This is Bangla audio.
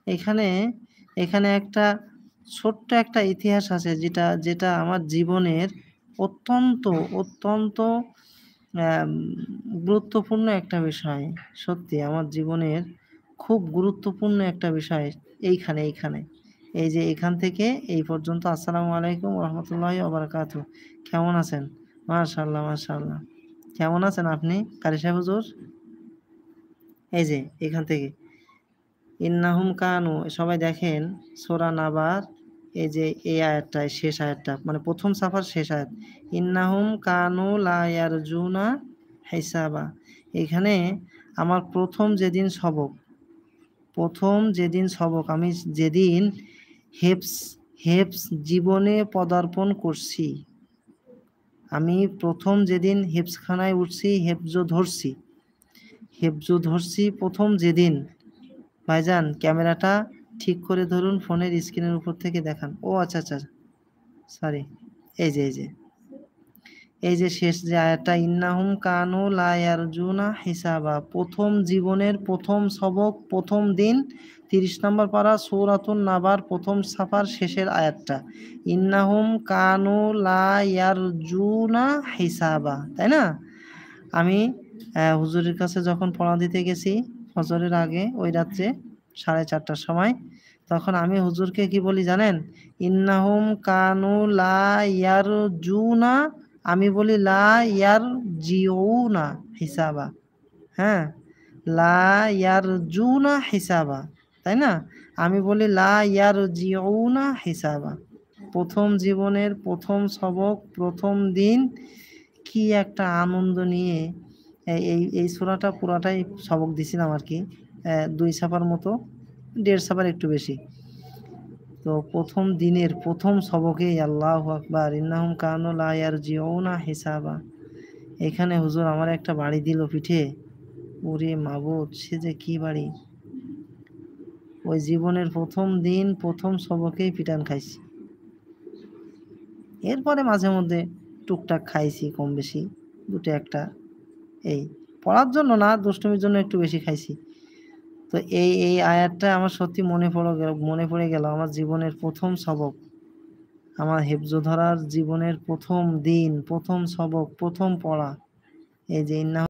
এখানে এখানে একটা ছোট্ট একটা ইতিহাস আছে যেটা যেটা আমার জীবনের অত্যন্ত অত্যন্ত আম গুরুত্বপূর্ণ একটা বিষয়। সত্যি আমার জীবনের খুব গুরুত্বপূর্ণ একটা বিষয় এইখানে। এই যে এখান থেকে এই পর্যন্ত। আসসালামু আলাইকুম ওয়া রাহমাতুল্লাহি ওয়া বারাকাতুহু। কেমন আছেন? মাশাআল্লাহ, মাশাআল্লাহ। কেমন আছেন আপনি কারি সাহেব হুজুর? এই যে এখান থেকে ইন্নাহুম কানু সবাই দেখেন সূরা নাবার এই যে এই আয়াতটায় শেষ আয়াতটা মানে প্রথম সাফার শেষ আয়াত। ইন্নাহুম কানু লা ইয়ারজুনা হিসাবা। এখানে আমার প্রথম যেদিন সবক আমি যেদিন হেফজ হেফজ জীবনে পদার্পণ করছি। আমি প্রথম যেদিন হেফজখানায় উঠছি, হেফজ ধরছি প্রথম যেদিন। ভাইজান ক্যামেরাটা ঠিক করে ধরুন, ফোনের স্ক্রিনের উপর থেকে দেখান। ও আচ্ছা, আচ্ছা, সরি। এই যে শেষ যে আয়াতটা ইন্নাহুম কানু লা ইয়ারজুনা হিসাবা, প্রথম জীবনের প্রথম সবক, প্রথম দিন, ৩০ নম্বর পারা সূরাতুন নাবার প্রথম সাফার শেষের আয়াতটা। ইন্নাহুম কানু লা ইয়ারজুনা হিসাবা, তাই না? আমি হুজুরের কাছে যখন পড়া দিতে গেছি ফজরের আগে ওই রাত্রে 4:30টার সময়, তখন আমি হুজুরকে কি বলি জানেন? ইন্নাহুম কানু লা ইয়ারজুনা, আমি বলি লা ইয়ারজিউনা হিসাবা। হ্যাঁ, লা ইয়ারজুনা হিসাবা, তাই না? আমি বলি লা ইয়ারজিউনা হিসাবা। প্রথম জীবনের প্রথম সবক, প্রথম দিন, কি একটা আনন্দ নিয়ে এই সূরাটা পুরাটাই সবক দিছিলাম আর কি। ২ সাফার মতো, ১.৫ সাফার একটু বেশি। তো প্রথম দিনের প্রথম সবকেই আল্লাহু আকবার, ইন্নাহুম কানু লা ইয়ারজিউনা হিসাবা। এখানে হুজুর আমার একটা বাড়ি দিল পিঠে। ওরে মাবুদ, সে যে কি বাড়ি! ওই জীবনের প্রথম দিন প্রথম সবকেই পিটান খাইছি। এরপরে মাঝে মধ্যে টুকটাক খাইছি কম বেশি, ২টা ১টা, এই পড়ার জন্য না, দুষ্টুমির জন্য একটু বেশি খাইছি। তো এই আয়াতটা আমার সত্যি মনে পড়ে গেল আমার জীবনের প্রথম সবক, আমার হেফজ ধরার জীবনের প্রথম দিন, প্রথম সবক, প্রথম পড়া। এই যে